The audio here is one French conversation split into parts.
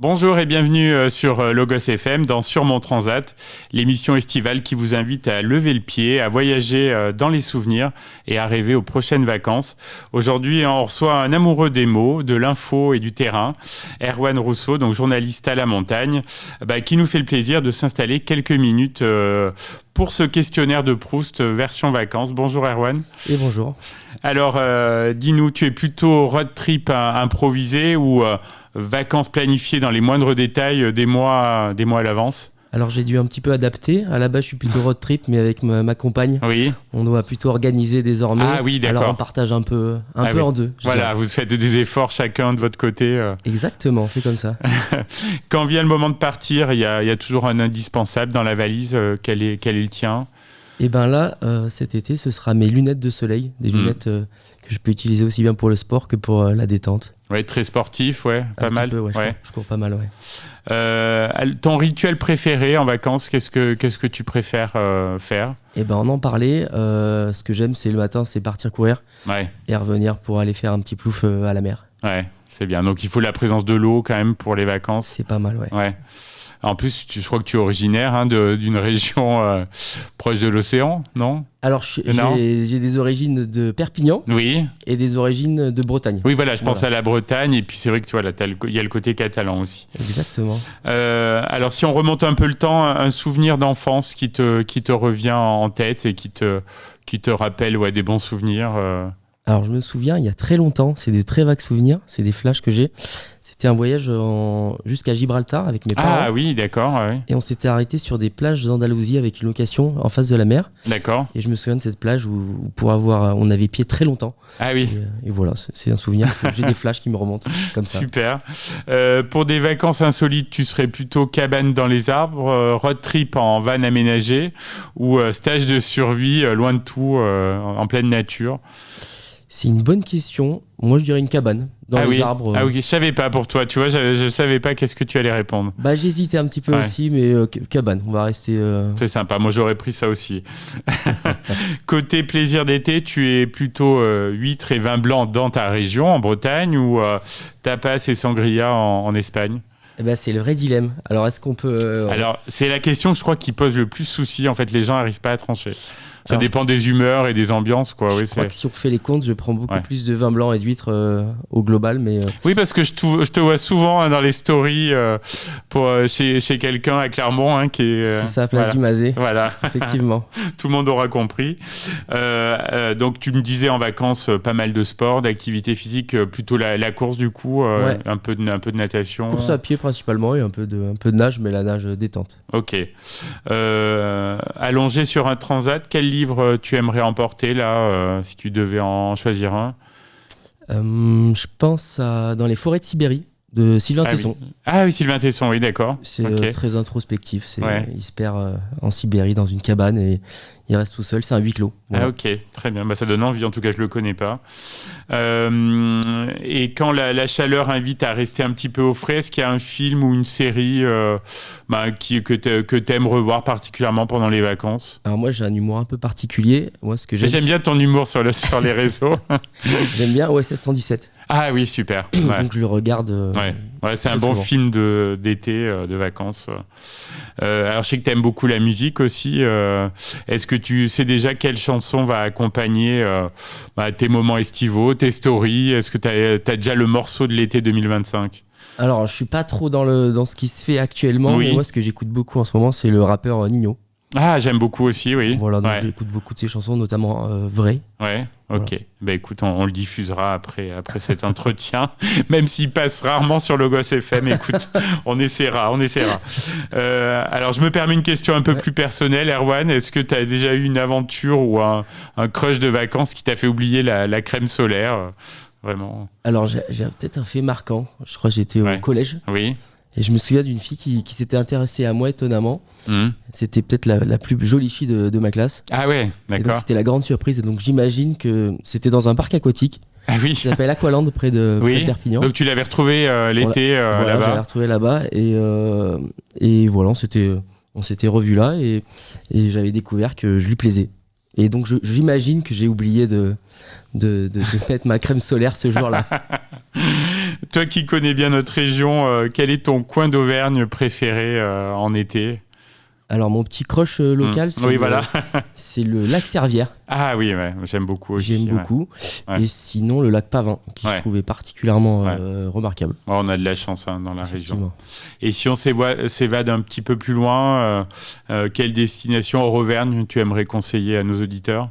Bonjour et bienvenue sur Logos FM dans Sur mon Transat, l'émission estivale qui vous invite à lever le pied, à voyager dans les souvenirs et à rêver aux prochaines vacances. Aujourd'hui, on reçoit un amoureux des mots, de l'info et du terrain, Erwan Rousseau, donc journaliste à la montagne, qui nous fait le plaisir de s'installer quelques minutes pour ce questionnaire de Proust version vacances. Bonjour Erwan. Et bonjour. Alors, dis-nous, tu es plutôt road trip improvisé ou vacances planifiées dans les moindres détails des mois à l'avance? Alors j'ai dû un petit peu adapter. À la base, je suis plutôt road trip, mais avec ma compagne, oui. On doit plutôt organiser désormais. Ah oui, d'accord. Alors on partage un peu en deux. Voilà, vous faites des efforts chacun de votre côté. Exactement, on fait comme ça. Quand vient le moment de partir, il y a toujours un indispensable dans la valise. Quel est le tien? Et bien là, cet été, ce sera mes lunettes de soleil, des lunettes que je peux utiliser aussi bien pour le sport que pour la détente. Ouais, très sportif, ouais, pas mal. Peu, ouais, ouais. Je cours pas mal, ouais. Ton rituel préféré en vacances, qu'est-ce que tu préfères faire? Et ben on en parlait. Ce que j'aime, c'est le matin, c'est partir courir et revenir pour aller faire un petit plouf à la mer. Ouais, c'est bien. Donc il faut la présence de l'eau quand même pour les vacances. C'est pas mal, ouais. En plus, je crois que tu es originaire d'une région proche de l'océan, non? Alors, j'ai des origines de Perpignan et des origines de Bretagne. Oui, voilà, je pense à la Bretagne. Et puis, c'est vrai que tu vois, là, il y a le côté catalan aussi. Exactement. Alors, si on remonte un peu le temps, un souvenir d'enfance qui te revient en tête et qui te rappelle des bons souvenirs Alors, je me souviens, il y a très longtemps, c'est des très vagues souvenirs, c'est des flashs que j'ai. C'était un voyage jusqu'à Gibraltar avec mes parents. Ah oui, d'accord. Ouais. Et on s'était arrêté sur des plages d'Andalousie avec une location en face de la mer. D'accord. Et je me souviens de cette plage où on avait pied très longtemps. Ah oui. Et voilà, c'est un souvenir. J'ai des flashs qui me remontent comme ça. Super. Pour des vacances insolites, tu serais plutôt cabane dans les arbres, road trip en van aménagé ou stage de survie loin de tout, en pleine nature? C'est une bonne question. Moi, je dirais une cabane dans les arbres. Ah oui, je savais pas pour toi. Tu vois, je savais pas qu'est-ce que tu allais répondre. J'hésitais un petit peu aussi, mais cabane. On va rester. C'est sympa. Moi, j'aurais pris ça aussi. Côté plaisir d'été, tu es plutôt huîtres et vin blanc dans ta région, en Bretagne, ou tapas et sangria en Espagne? C'est le vrai dilemme. Alors, est-ce qu'on peut... Alors, c'est la question que je crois qui pose le plus souci. En fait, les gens n'arrivent pas à trancher. Ça dépend des humeurs et des ambiances, quoi. Je crois que si on fait les comptes, je prends beaucoup plus de vin blanc et d'huîtres au global, mais... Oui, parce que je te vois souvent dans les stories chez quelqu'un à Clermont qui est... c'est ça, place du Mazet. Voilà. Effectivement. Tout le monde aura compris. Donc, tu me disais en vacances pas mal de sport, d'activité physique, plutôt la course du coup, un peu de natation. Course à pied principalement et un peu de nage, mais la nage détente. Ok. Allongé sur un transat, quel livre tu aimerais emporter là, si tu devais en choisir un? Je pense à Dans les forêts de Sibérie de Sylvain Tesson. Oui. Ah oui, Sylvain Tesson, oui, d'accord. C'est très introspectif. Il se perd en Sibérie dans une cabane et il reste tout seul. C'est un huis clos. Voilà. Ah ok, très bien. Ça donne envie. En tout cas, je le connais pas. Et quand la chaleur invite à rester un petit peu au frais, est-ce qu'il y a un film ou une série que tu aimes revoir particulièrement pendant les vacances? Alors moi, j'ai un humour un peu particulier. Moi, ce que j'aime bien ton humour sur les réseaux. J'aime bien OSS 117. Ah oui, super. Donc je le regarde. C'est un bon film d'été, de vacances. Alors je sais que tu aimes beaucoup la musique aussi. Est-ce que tu sais déjà quelle chanson va accompagner tes moments estivaux, tes stories? Est-ce que tu as déjà le morceau de l'été 2025? Alors je suis pas trop dans ce qui se fait actuellement, mais moi ce que j'écoute beaucoup en ce moment, c'est le rappeur Ninho. Ah, j'aime beaucoup aussi, oui. Voilà, donc j'écoute beaucoup de ses chansons, notamment Vrai. Ouais, ok. Voilà. Écoute, on le diffusera après cet entretien, même s'il passe rarement sur Logos FM. Écoute, on essaiera. Alors, je me permets une question un peu plus personnelle, Erwan. Est-ce que tu as déjà eu une aventure ou un crush de vacances qui t'a fait oublier la crème solaire vraiment? Alors, j'ai peut-être un fait marquant. Je crois que j'étais au collège. Oui. Et je me souviens d'une fille qui s'était intéressée à moi étonnamment. C'était peut-être la plus jolie fille de ma classe. Ah ouais, d'accord. Et donc c'était la grande surprise. Et donc j'imagine que c'était dans un parc aquatique. Ah oui. Qui s'appelle Aqualand près de Perpignan. Donc tu l'avais retrouvée l'été voilà, là-bas. Je l'avais retrouvée là-bas. Et voilà, on s'était revus là. Et j'avais découvert que je lui plaisais. Et donc j'imagine que j'ai oublié de mettre ma crème solaire ce jour-là. Toi qui connais bien notre région, quel est ton coin d'Auvergne préféré en été? Alors, mon petit crush local, Oui, voilà. c'est le lac Servière. Ah oui, ouais, j'aime beaucoup aussi. J'aime beaucoup. Ouais. Et sinon, le lac Pavin, qui je trouvais particulièrement remarquable. Ouais, on a de la chance dans la région. Effectivement. Et si on s'évade un petit peu plus loin, quelle destination hors Auvergne tu aimerais conseiller à nos auditeurs?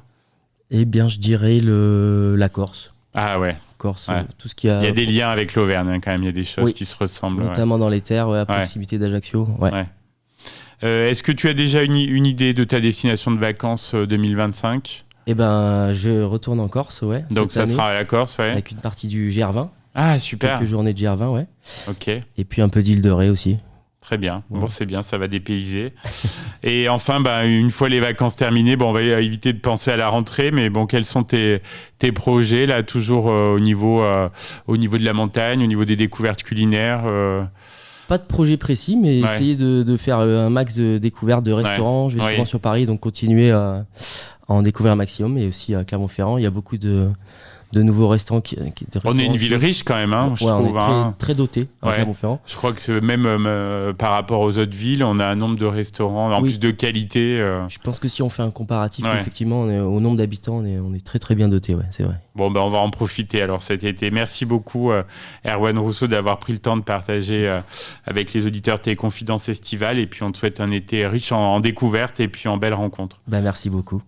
Eh bien, je dirais la Corse. Ah ouais. Corse, Ouais. tout ce qui a... Il y a des liens avec l'Auvergne, hein, quand même. Il y a des choses qui se ressemblent. Notamment dans les terres, à proximité d'Ajaccio. Ouais. Ouais. Est-ce que tu as déjà une idée de ta destination de vacances 2025? Eh ben, je retourne en Corse, ouais. Donc ça sera à la Corse, ouais. Avec une partie du GR20. Ah, super. Quelques journées de GR20, ouais. Ok. Et puis un peu d'île de Ré aussi. Très bien. Ouais. Bon, c'est bien, ça va dépayser. Et enfin, une fois les vacances terminées, on va éviter de penser à la rentrée, mais quels sont tes projets, là, toujours au niveau de la montagne, au niveau des découvertes culinaires Pas de projet précis, mais essayer de faire un max de découvertes de restaurants. Je vais souvent sur Paris, donc continuer à en découvrir un maximum. Et aussi à Clermont-Ferrand, il y a beaucoup de nouveaux restaurants. On est une ville riche quand même, je trouve. On est très doté à Clermont-Ferrand. Je crois que même par rapport aux autres villes, on a un nombre de restaurants, en plus de qualité. Je pense que si on fait un comparatif, effectivement, au nombre d'habitants, on est très très bien doté, c'est vrai. Bon, on va en profiter alors cet été. Merci beaucoup, Erwan Rousseau, d'avoir pris le temps de partager avec les auditeurs tes confidences estivales. Et puis on te souhaite un été riche en découvertes et puis en belles rencontres. Merci beaucoup.